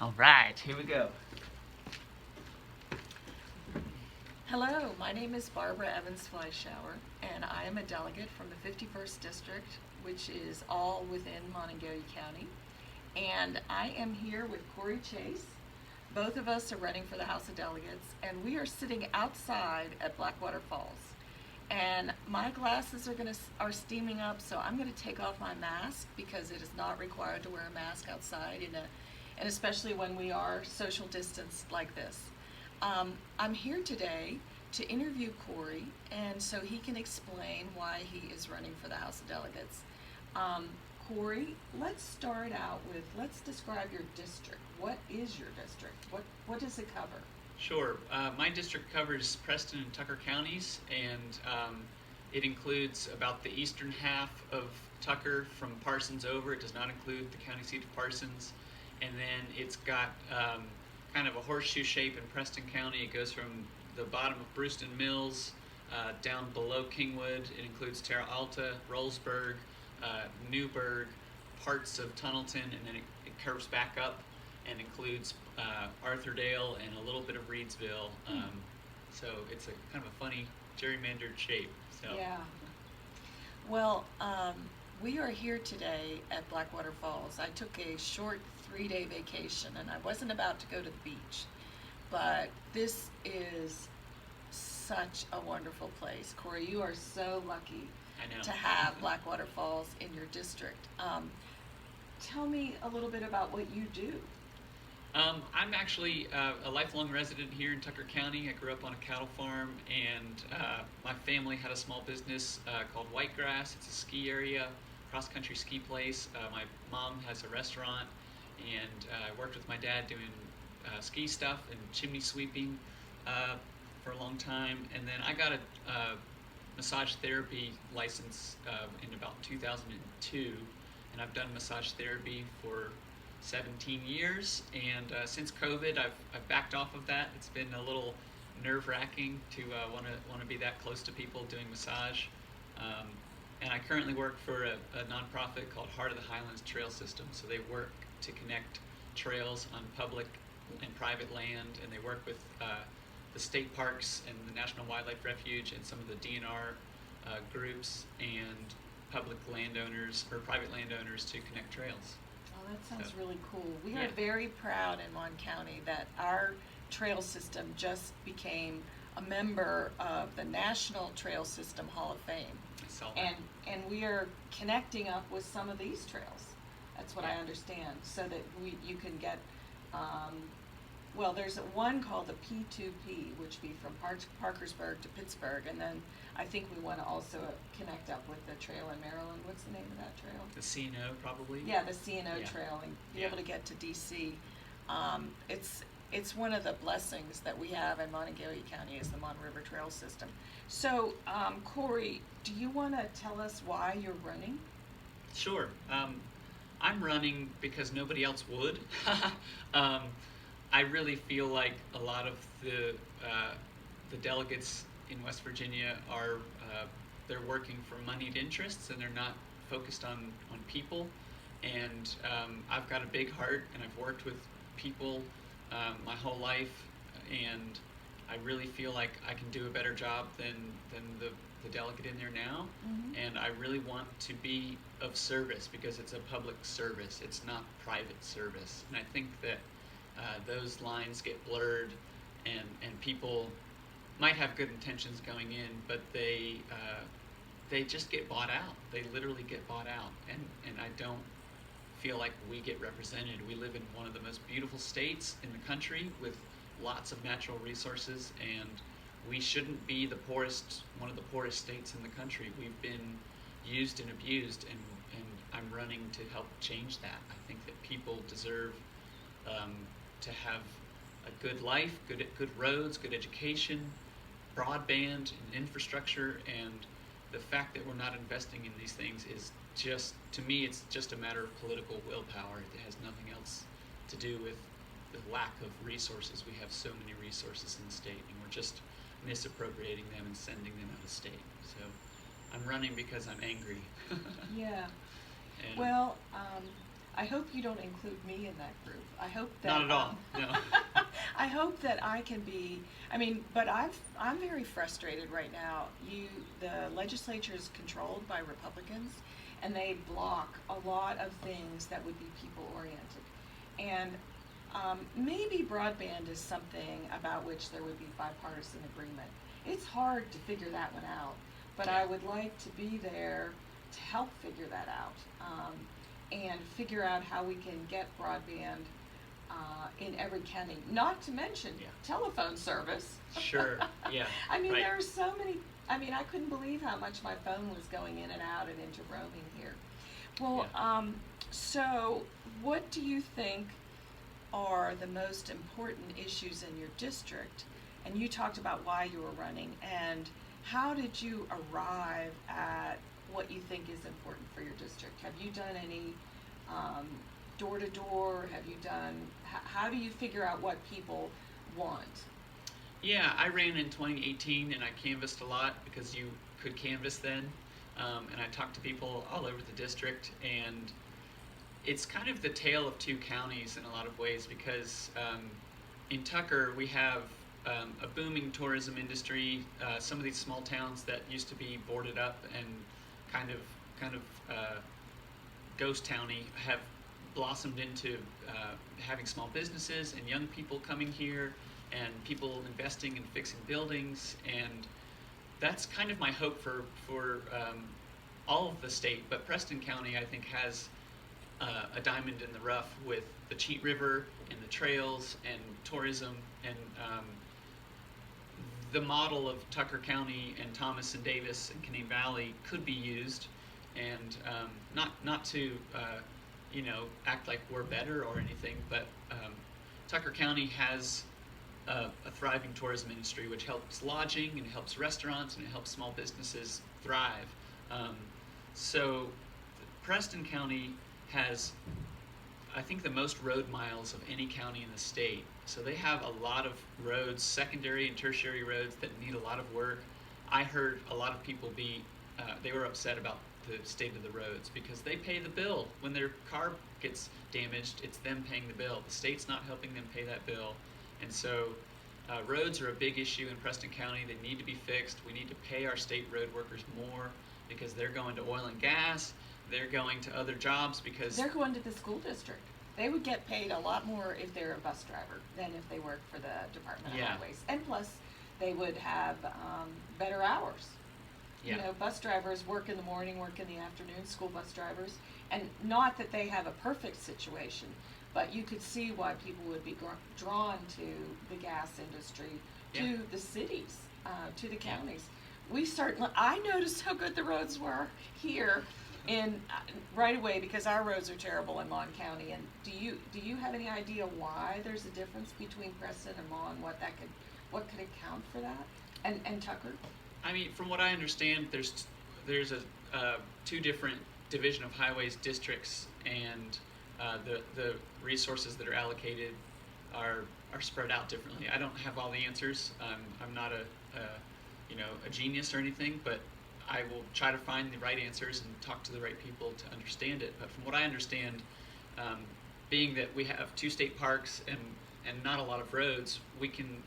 All right, here we go. Hello, my name is Barbara Evans Fleischauer, and I am a delegate from the 51st District, which is all within Mon County. And I am here with Cory Chase. Both of us are running for the House of Delegates, and we are sitting outside at Blackwater Falls. And my glasses are steaming up, so I'm going to take off my mask because it is not required to wear a mask outside, and especially when we are social distanced like this. I'm here today to interview Cory, and so he can explain why he is running for the House of Delegates. Cory, let's start out with, let's describe your district. What is your district? What does it cover? Sure. My district covers Preston and Tucker Counties, and it includes about the eastern half of Tucker from Parsons over. It does not include the county seat of Parsons. And then it's got kind of a horseshoe shape in Preston County. It goes from the bottom of Brewston Mills down below Kingwood. It includes Terra Alta, Rollsburg, Newburgh, parts of Tunnelton, and then it curves back up and includes Arthurdale and a little bit of Reedsville. So it's a kind of a funny gerrymandered shape. So. Yeah. Well, we are here today at Blackwater Falls. I took a short 3-day vacation, and I wasn't about to go to the beach, but this is such a wonderful place. Cory, you are so lucky to have Blackwater Falls in your district. Tell me a little bit about what you do. I'm actually a lifelong resident here in Tucker County. I grew up on a cattle farm, and my family had a small business called Whitegrass. It's a ski area, cross-country ski place. My mom has a restaurant, and I worked with my dad doing ski stuff and chimney sweeping for a long time. And then I got a massage therapy license in about 2002, and I've done massage therapy for 17 years, and since COVID, I've backed off of that. It's been a little nerve-wracking to want to be that close to people doing massage. And I currently work for a nonprofit called Heart of the Highlands Trail System. So they work to connect trails on public and private land, and they work with the state parks and the National Wildlife Refuge and some of the DNR groups and public landowners or private landowners to connect trails. Oh, that sounds really cool. We are very proud in Mon County that our trail system just became a member of the National Trail System Hall of Fame. I saw that. And we are connecting up with some of these trails. That's what I understand, so that you can get, well, there's one called the P2P, which be from Parkersburg to Pittsburgh, and then I think we want to also connect up with the trail in Maryland. What's the name of that trail? The C&O, probably? Yeah, the C&O trail, and be able to get to DC. It's one of the blessings that we have in Monongalia County is the Mon River Trail System. So, Cory, do you want to tell us why you're running? Sure. I'm running because nobody else would. I really feel like a lot of the delegates in West Virginia are they're working for moneyed interests, and they're not focused on people. And I've got a big heart, and I've worked with people my whole life, and I really feel like I can do a better job than the delegate in there now. And I really want to be of service because it's a public service. It's not private service. And I think that those lines get blurred, and people might have good intentions going in, but they just get bought out. They literally get bought out, and I don't feel like we get represented. We live in one of the most beautiful states in the country with lots of natural resources, and we shouldn't be one of the poorest states in the country. We've been used and abused, and I'm running to help change that. I think that people deserve to have a good life, good roads, good education, broadband and infrastructure, and the fact that we're not investing in these things is just, to me, it's just a matter of political willpower. It has nothing else to do with the lack of resources. We have so many resources in the state, and we're just misappropriating them and sending them out of state. So I'm running because I'm angry. Yeah. And Well, I hope you don't include me in that group. I hope that Not at all. No. I hope that I can be. I mean, but I'm very frustrated right now. The legislature is controlled by Republicans, and they block a lot of things that would be people oriented, and maybe broadband is something about which there would be bipartisan agreement. It's hard to figure that one out, but I would like to be there to help figure that out, and figure out how we can get broadband in every county, not to mention telephone service. Sure, yeah. I mean, right. there are so many. I mean, I couldn't believe how much my phone was going in and out and into roaming here. Well, so what do you think are the most important issues in your district? And you talked about why you were running, and how did you arrive at what you think is important for your district? Have you done any door-to-door? Have you done, how do you figure out what people want? Yeah, I ran in 2018 and I canvassed a lot because you could canvass then. And I talked to people all over the district, and it's kind of the tale of two counties in a lot of ways, because in Tucker we have a booming tourism industry. Some of these small towns that used to be boarded up and kind of ghost towny have blossomed into having small businesses and young people coming here and people investing and fixing buildings, and that's kind of my hope for all of the state. But Preston County, I think, has a diamond in the rough with the Cheat River and the trails and tourism, and the model of Tucker County and Thomas and Davis and Canaan Valley could be used, and not to act like we're better or anything, but Tucker County has a thriving tourism industry, which helps lodging and helps restaurants and it helps small businesses thrive. So Preston County has, I think, the most road miles of any county in the state. So they have a lot of roads, secondary and tertiary roads, that need a lot of work. I heard a lot of people they were upset about the state of the roads because they pay the bill. When their car gets damaged, it's them paying the bill. The state's not helping them pay that bill. And so roads are a big issue in Preston County. They need to be fixed. We need to pay our state road workers more because they're going to oil and gas. They're going to other jobs because they're going to the school district. They would get paid a lot more if they're a bus driver than if they work for the Department of Highways. And plus, they would have better hours. Yeah. You know, bus drivers work in the morning, work in the afternoon, school bus drivers. And not that they have a perfect situation, but you could see why people would be drawn to the gas industry, to the cities, to the counties. I noticed how good the roads were here right away, because our roads are terrible in Mon County. And do you have any idea why there's a difference between Preston and Mon? What could account for that? And Tucker? I mean, from what I understand, there's two different Division of Highways districts, and the resources that are allocated are spread out differently. I don't have all the answers. I'm not a genius or anything, but I will try to find the right answers and talk to the right people to understand it. But from what I understand, being that we have two state parks and not a lot of roads, we can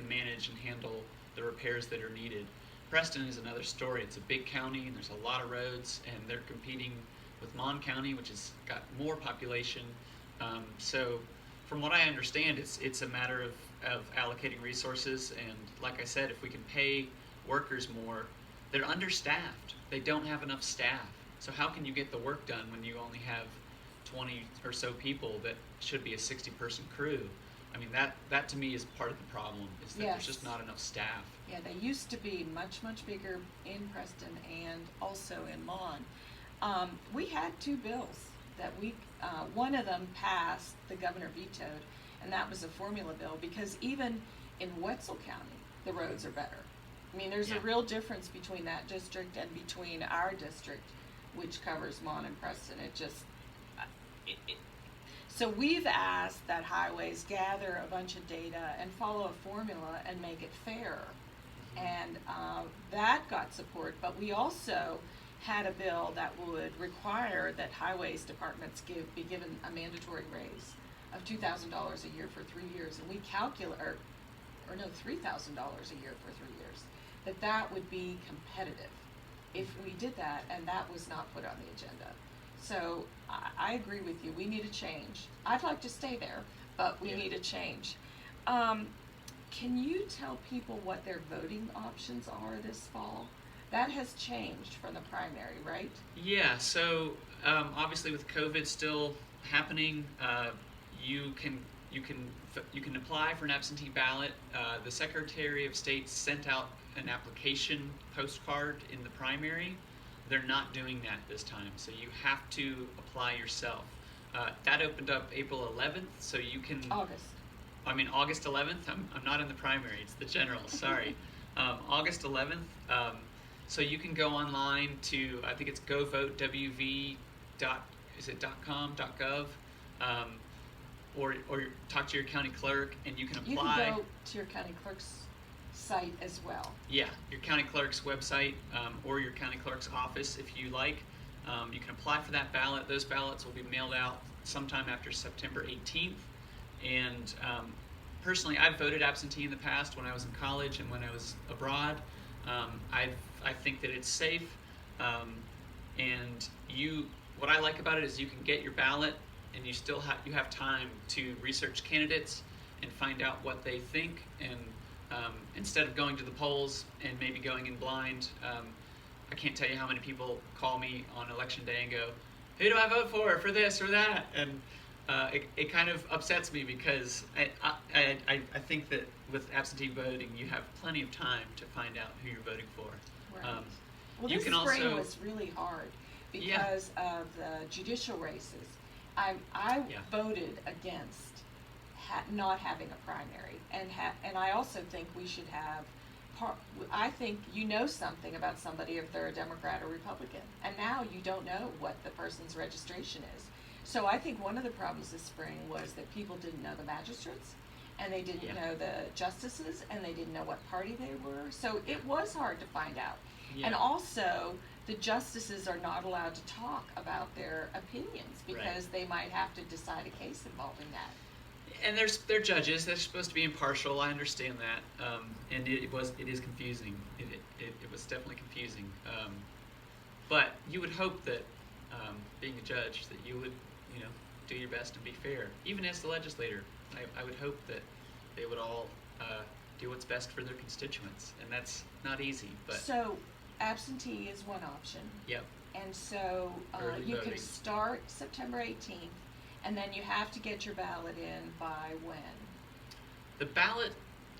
manage and handle the repairs that are needed. Preston is another story. It's a big county and there's a lot of roads, and they're competing with Mon County, which has got more population. So from what I understand, it's a matter of allocating resources, and like I said, if we can pay workers more, they're understaffed. They don't have enough staff. So how can you get the work done when you only have 20 or so people that should be a 60-person crew? I mean, that to me is part of the problem, is that there's just not enough staff. Yeah, they used to be much, much bigger in Preston and also in Mon. We had two bills that one of them passed, the governor vetoed, and that was a formula bill, because even in Wetzel County, the roads are better. I mean, there's a real difference between that district and between our district, which covers Mon and Preston. So we've asked that highways gather a bunch of data and follow a formula and make it fairer. And that got support, but we also had a bill that would require that highways departments be given a mandatory raise of $2,000 a year for 3 years, and we calculate, or no, $3,000 a year for 3 years, that would be competitive if we did that, and that was not put on the agenda. So I agree with you. We need a change. I'd like to stay there, but we need a change. Can you tell people what their voting options are this fall? That has changed from the primary, right? Yeah, so obviously with COVID still happening, you can apply for an absentee ballot. The Secretary of State sent out an application postcard in the primary. They're not doing that this time, so you have to apply yourself. That opened up April 11th, so you can... August 11th. I'm not in the primary, it's the general, sorry. August 11th. So you can go online to, I think it's govote.wv.com.gov, or talk to your county clerk, and you can apply. You can go to your county clerk's site as well. Yeah, your county clerk's website, or your county clerk's office if you like. You can apply for that ballot. Those ballots will be mailed out sometime after September 18th. And personally, I've voted absentee in the past when I was in college and when I was abroad. I think that it's safe, and what I like about it is you can get your ballot, and you still have time to research candidates and find out what they think, and instead of going to the polls and maybe going in blind. I can't tell you how many people call me on election day and go, "Who do I vote for this or that?" And it kind of upsets me because I think that with absentee voting, you have plenty of time to find out who you're voting for. Right. Well, this spring was really hard because of the judicial races. I voted against not having a primary, and I also think we should have. I think you know something about somebody if they're a Democrat or Republican, and now you don't know what the person's registration is. So I think one of the problems this spring was that people didn't know the magistrates, and they didn't know the justices, and they didn't know what party they were. So it was hard to find out. And also, the justices are not allowed to talk about their opinions because they might have to decide a case involving that. And they're judges. They're supposed to be impartial. I understand that, and it is confusing. It was definitely confusing. But you would hope that, being a judge, that you would do your best and be fair. Even as the legislator, I would hope that they would all do what's best for their constituents, and that's not easy. But so, absentee is one option. Yep. And so you can start September 18th. And then you have to get your ballot in by when? The ballot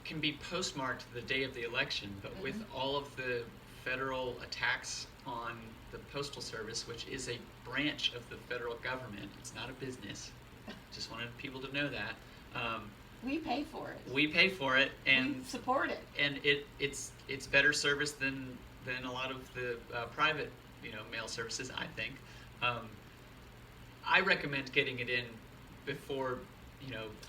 can be postmarked the day of the election, but with all of the federal attacks on the Postal Service, which is a branch of the federal government, it's not a business. Just wanted people to know that. We pay for it. We pay for it, and we support it. And it's better service than a lot of the private mail services, I think. I recommend getting it in before,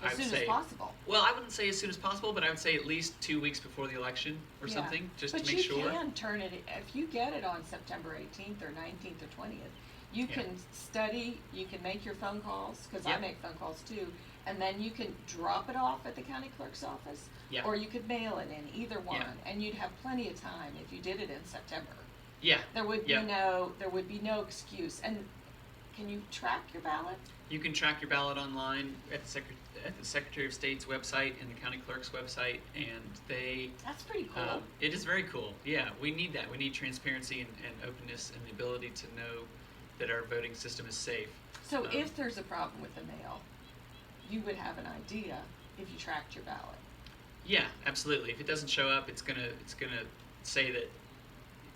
as soon as possible. Well, I wouldn't say as soon as possible, but I would say at least 2 weeks before the election or something, just to make sure. But you can turn it, if you get it on September 18th or 19th or 20th, you can study, you can make your phone calls, because I make phone calls too, and then you can drop it off at the county clerk's office, or you could mail it in, either one, and you'd have plenty of time if you did it in September. Yeah. There would be no excuse. And can you track your ballot? You can track your ballot online at the Secretary of State's website and the county clerk's website, and they... That's pretty cool. It is very cool. Yeah, we need that. We need transparency and openness and the ability to know that our voting system is safe. So if there's a problem with the mail, you would have an idea if you tracked your ballot. Yeah, absolutely. If it doesn't show up, it's gonna say that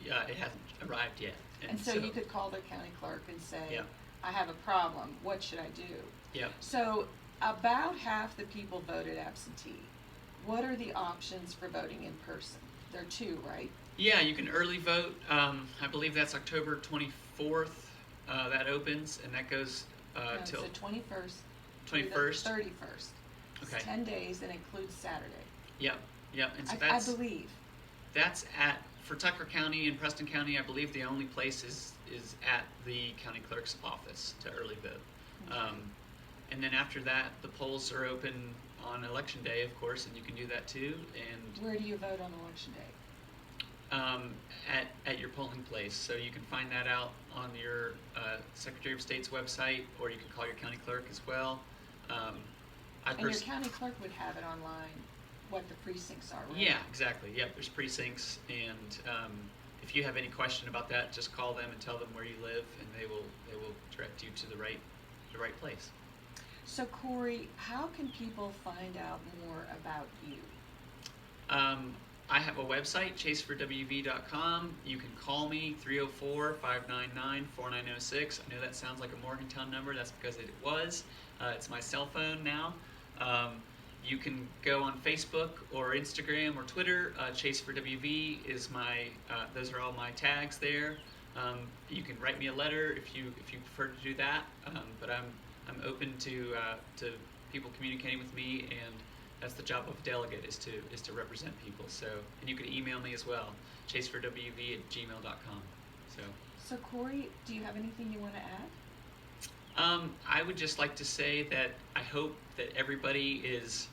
it hasn't arrived yet. And so you could call the county clerk and say, I have a problem, what should I do? Yeah. So about half the people voted absentee. What are the options for voting in person? There are two, right? Yeah, you can early vote. I believe that's October 24th. That opens, and that goes till... It's the 21st. 21st? 31st. Okay. It's 10 days and includes Saturday. Yep. And so I believe. That's at For Tucker County and Preston County, I believe the only place is at the county clerk's office to early vote. Okay. And then after that, the polls are open on election day, of course, and you can do that too. And Where do you vote on election day? at your polling place. So you can find that out on your Secretary of State's website, or you can call your county clerk as well. And your county clerk would have it online, what the precincts are, right? Yeah, exactly. Yep, there's precincts, and if you have any question about that, just call them and tell them where you live, and they will direct you to the right place. So Cory, how can people find out more about you? I have a website, chaseforwv.com. You can call me, 304-599-4906. I know that sounds like a Morgantown number. That's because it was. It's my cell phone now. You can go on Facebook or Instagram or Twitter. Chase for WV is my. Those are all my tags there. You can write me a letter if you prefer to do that. But I'm open to people communicating with me, and that's the job of a delegate, is to represent people. So, and you can email me as well, chaseforwv@gmail.com. So Cory, do you have anything you want to add? I would just like to say that I hope that everybody is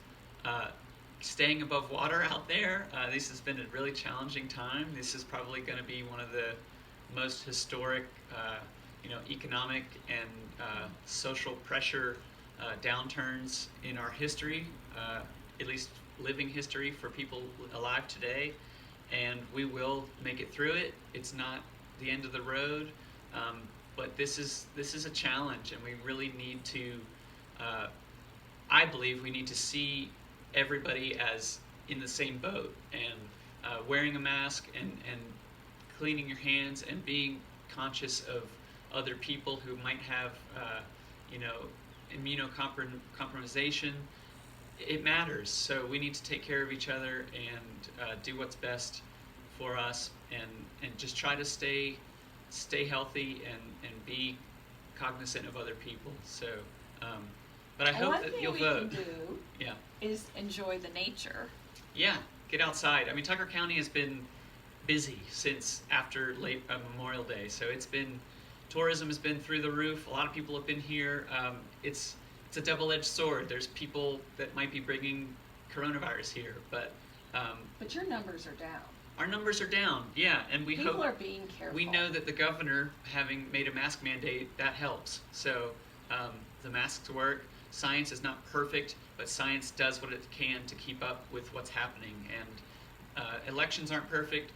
staying above water out there. This has been a really challenging time. This is probably going to be one of the most historic, economic and social pressure downturns in our history, at least living history for people alive today. And we will make it through it. It's not the end of the road. But this is a challenge, and we really need to, I believe we need to see everybody as in the same boat, and wearing a mask and cleaning your hands and being conscious of other people who might have, immunocompromisation. It matters. So we need to take care of each other and do what's best for us, and just try to stay healthy and be cognizant of other people. So, but I hope that you'll vote. One thing we can do Yeah. is enjoy the nature. Yeah, get outside. I mean, Tucker County has been busy since after late Memorial Day, so tourism has been through the roof. A lot of people have been here. It's a double-edged sword. There's people that might be bringing coronavirus here, but your numbers are down. our numbers are down. Yeah, and we People hope. are being careful. We know that the governor, having made a mask mandate, that helps. So the masks work. Science is not perfect, but science does what it can to keep up with what's happening. And elections aren't perfect.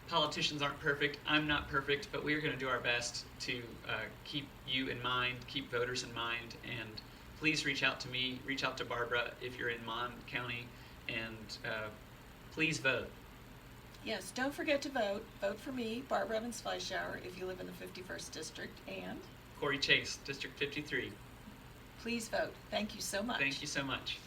Politicians aren't perfect. I'm not perfect, but we're going to do our best to keep you in mind, keep voters in mind, and please reach out to me, reach out to Barbara if you're in Mon County, and please vote. Yes, don't forget to vote. Vote for me, Barbara Evans Fleischauer, if you live in the 51st District, and Cory Chase, District 53. please vote. Thank you so much. Thank you so much.